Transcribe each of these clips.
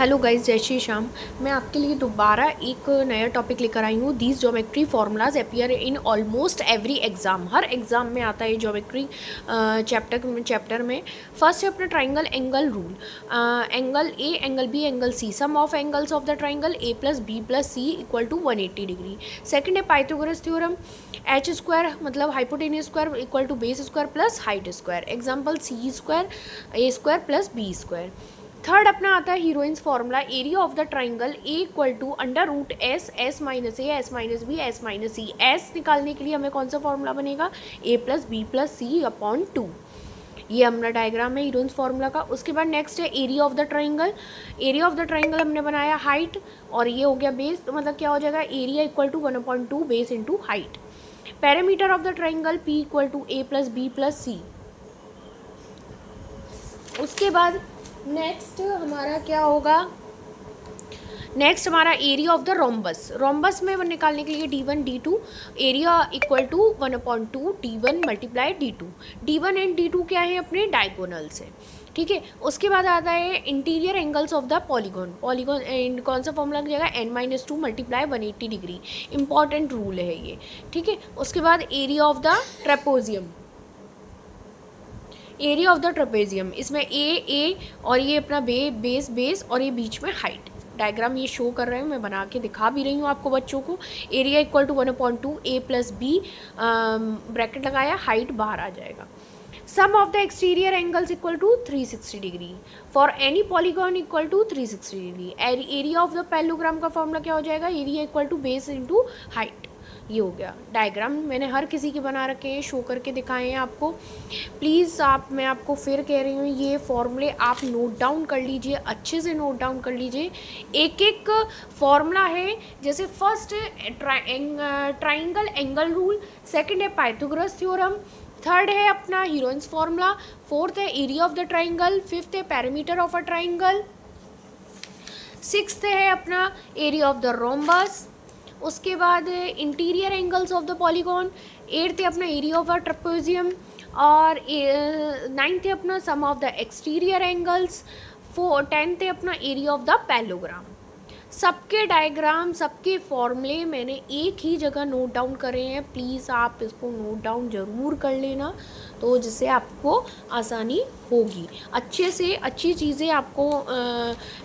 Hello guys, जय श्री श्याम। मैं आपके लिए दोबारा एक नया टॉपिक लेकर आई हूँ। These geometry formulas appear in almost every exam. हर एग्ज़ाम में आता है ज्योमेट्री चैप्टर में। फर्स्ट है अपना triangle angle rule. Angle A, angle B, angle C, sum of angles of the triangle A plus B plus C equal to 180 degree. Second है Pythagoras theorem, H square मतलब hypotenuse square equal to base square plus height square. Example C square A square plus B square. Third अपना आता है Heron's formula, area of the triangle A equal to under root S, S minus A, S minus B, S minus C. S निकालने के लिए हमें कौन सा formula बनेगा? A plus B plus C upon 2। ये हमारा डायग्राम है हीरोइंस फार्मूला का। उसके बाद नेक्स्ट है area of the triangle. Area of the triangle हमने बनाया हाइट और ये हो गया बेस, तो मतलब क्या हो जाएगा? Area equal to 1/2 base into height. Parameter of the triangle P equal to A plus B plus C. उसके बाद नेक्स्ट हमारा क्या होगा? नेक्स्ट हमारा area of the rhombus. Rhombus में निकालने के लिए d1 d2 area equal to 1/2 d1 multiply d2। d1 and d2 क्या है? अपने डायगोनल्स है, ठीक है। उसके बाद आता है interior angles of the polygon. Polygon कौन सा फॉर्मूला लग जाएगा? n-2 multiply 180 degree. Important rule है ये, ठीक है। उसके बाद area of the trapezium. Area of the trapezium, इसमें ए और ये अपना बेस और ये बीच में हाइट। डायग्राम ये शो कर रहे हैं, मैं बना के दिखा भी रही हूँ आपको बच्चों को। Area equal to 1/2 A plus B, bracket लगाया, हाइट बाहर आ जाएगा। Sum of the exterior angles equal to 360 degree for any polygon equal to 360 degree. Area of the parallelogram का फॉर्मूला क्या हो जाएगा? Area equal to base into height. ये हो गया डायग्राम। मैंने हर किसी के बना रखे हैं, शो करके दिखाए हैं आपको। प्लीज़ मैं आपको फिर कह रही हूँ, ये फॉर्मूले आप नोट डाउन कर लीजिए, अच्छे से नोट डाउन कर लीजिए। एक एक फॉर्मूला है, जैसे first triangle angle rule, second है पाइथागोरस थ्योरम, थर्ड है अपना हीरोइंस फॉर्मूला, फोर्थ है area of the triangle, fifth है parameter of a triangle, sixth है अपना एरिया ऑफ द रोम्बस, उसके बाद interior angles of the polygon, eighth है अपना एरिया ऑफ अ ट्रेपेजियम, और नाइन्थ है अपना sum of the exterior angles, 10th है अपना एरिया ऑफ द पैरेललोग्राम। सबके डायग्राम, सबके फॉर्मूले मैंने एक ही जगह नोट डाउन करे हैं। प्लीज़ आप इसको नोट डाउन ज़रूर कर लेना, तो जिससे आपको आसानी होगी। अच्छे से अच्छी चीज़ें आपको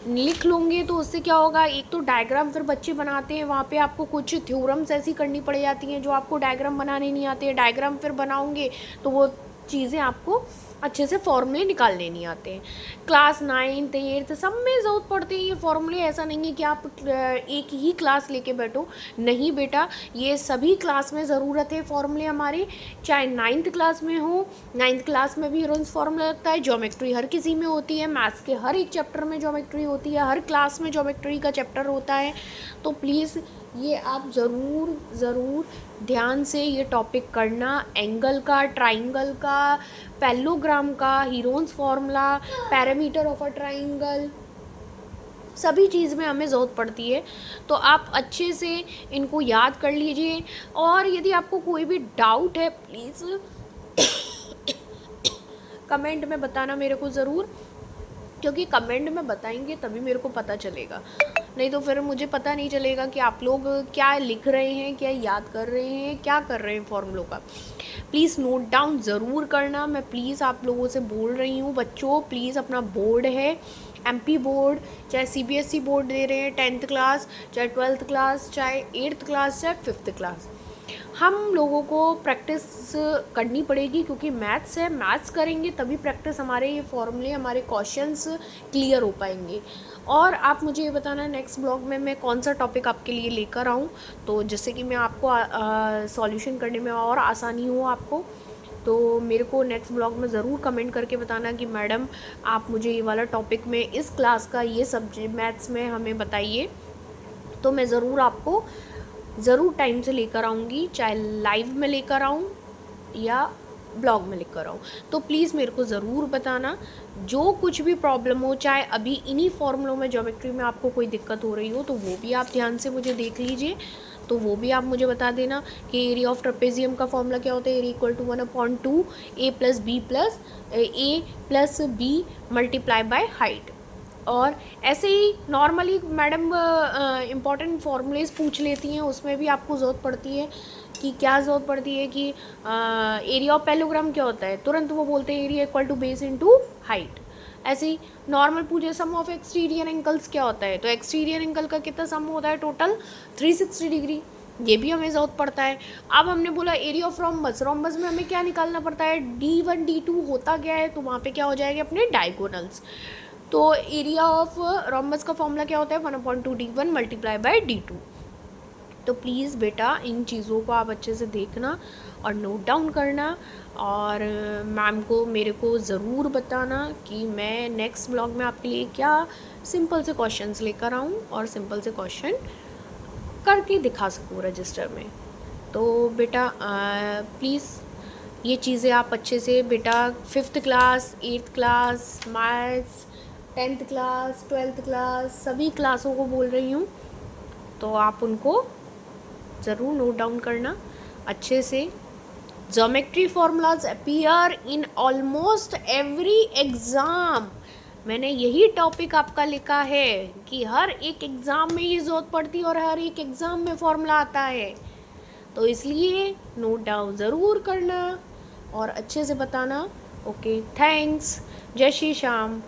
लिख लोगे तो उससे क्या होगा? एक तो डायग्राम फिर बच्चे बनाते हैं, वहाँ पे आपको कुछ थ्योरम्स ऐसी करनी पड़ जाती हैं जो आपको डायग्राम बनाने नहीं आते हैं। डायग्राम फिर बनाओगे तो वो चीज़ें आपको अच्छे से फॉर्मूले निकालने नहीं आते हैं। क्लास 9th 8th सब में ज़रूरत पड़ती है ये फॉर्मूले। ऐसा नहीं है कि आप एक ही क्लास लेके बैठो, नहीं बेटा, ये सभी क्लास में ज़रूरत है फॉर्मूले हमारे। चाहे 9th क्लास में हो, 9th क्लास में भी हीरोइंस फॉर्मूला लगता है। ज्योमेट्री हर किसी में होती है, मैथ्स के हर एक चैप्टर में ज्योमेट्री होती है, हर क्लास में ज्योमेट्री का चैप्टर होता है। तो प्लीज़ ये आप ज़रूर ध्यान से ये टॉपिक करना। एंगल का, ट्राइंगल का, पैरेललोग्राम का, heroines formula, parameter of a triangle, सभी चीज़ में हमें ज़रूरत पड़ती है। तो आप अच्छे से इनको याद कर लीजिए। और यदि आपको कोई भी डाउट है प्लीज़ कमेंट में बताना मेरे को ज़रूर, क्योंकि कमेंट में बताएंगे तभी मेरे को पता चलेगा, नहीं तो फिर मुझे पता नहीं चलेगा कि आप लोग क्या लिख रहे हैं, क्या याद कर रहे हैं, क्या कर रहे हैं फॉर्मूलों का। प्लीज़ नोट डाउन ज़रूर करना। मैं प्लीज़ आप लोगों से बोल रही हूँ बच्चों, प्लीज़ अपना बोर्ड है, MP बोर्ड, चाहे CBSE बोर्ड दे रहे हैं, 10th क्लास, चाहे 12th क्लास, चाहे 8th क्लास, चाहे 5th क्लास, हम लोगों को प्रैक्टिस करनी पड़ेगी, क्योंकि मैथ्स है। मैथ्स करेंगे तभी प्रैक्टिस, हमारे ये फॉर्मूले, हमारे क्वेश्चंस क्लियर हो पाएंगे। और आप मुझे ये बताना नेक्स्ट ब्लॉग में मैं कौन सा टॉपिक आपके लिए लेकर आऊँ, तो जिससे कि मैं आपको सॉल्यूशन करने में और आसानी हो आपको। तो मेरे को नेक्स्ट ब्लॉग में ज़रूर कमेंट करके बताना कि मैडम आप मुझे ये वाला टॉपिक में, इस क्लास का ये सब्जेक्ट मैथ्स में हमें बताइए, तो मैं ज़रूर आपको टाइम से लेकर आऊँगी, चाहे लाइव में लेकर आऊँ या ब्लॉग में लेकर आऊँ। तो प्लीज़ मेरे को ज़रूर बताना जो कुछ भी प्रॉब्लम हो, चाहे अभी इन्हीं फॉर्मूलों में, ज्योमेट्री में आपको कोई दिक्कत हो रही हो, तो वो भी आप ध्यान से मुझे देख लीजिए, तो वो भी आप मुझे बता देना कि एरिया ऑफ ट्रेपेजियम का फॉर्मूला क्या होता है? Area equal to 1/2 A plus B multiply by height. और ऐसे ही नॉर्मली मैडम इम्पॉर्टेंट फॉर्मूलेज पूछ लेती हैं, उसमें भी आपको ज़रूरत पड़ती है कि क्या ज़रूरत पड़ती है कि एरिया ऑफ पैरेललोग्राम क्या होता है, तुरंत वो बोलते हैं area equal to base into height. ऐसे ही नॉर्मल पूछे सम ऑफ एक्सटीरियर एंगल्स क्या होता है, तो एक्सटीरियर एंगल का कितना सम होता है टोटल 360 डिग्री, ये भी हमें ज़रूरत पड़ता है। अब हमने बोला एरिया ऑफ रोम्बस, रोम्बस में हमें क्या निकालना पड़ता है, D1 D2 होता क्या है, तो वहाँ पे क्या हो जाएगा अपने डायगोनल्स। तो एरिया ऑफ रोम्बस का फॉर्मूला क्या होता है 1/2 D1 मल्टीप्लाई बाय D2। तो प्लीज़ बेटा इन चीज़ों को आप अच्छे से देखना और नोट डाउन करना, और मैम को मेरे को ज़रूर बताना कि मैं नेक्स्ट ब्लॉग में आपके लिए क्या सिंपल से क्वेश्चंस लेकर आऊँ और सिंपल से क्वेश्चन करके दिखा सकूँ रजिस्टर में। तो बेटा प्लीज़ ये चीज़ें आप अच्छे से बेटा 5th class 8th class maths 10th class 12th class सभी क्लासों को बोल रही हूँ, तो आप उनको ज़रूर नोट डाउन करना अच्छे से। Geometry formulas appear in almost every exam, मैंने यही टॉपिक आपका लिखा है कि हर एक एग्ज़ाम में ये ज़रूरत पड़ती है और हर एक एग्ज़ाम में फॉर्मूला आता है, तो इसलिए नोट डाउन ज़रूर करना और अच्छे से बताना। ओके, थैंक्स, जय श्री श्याम।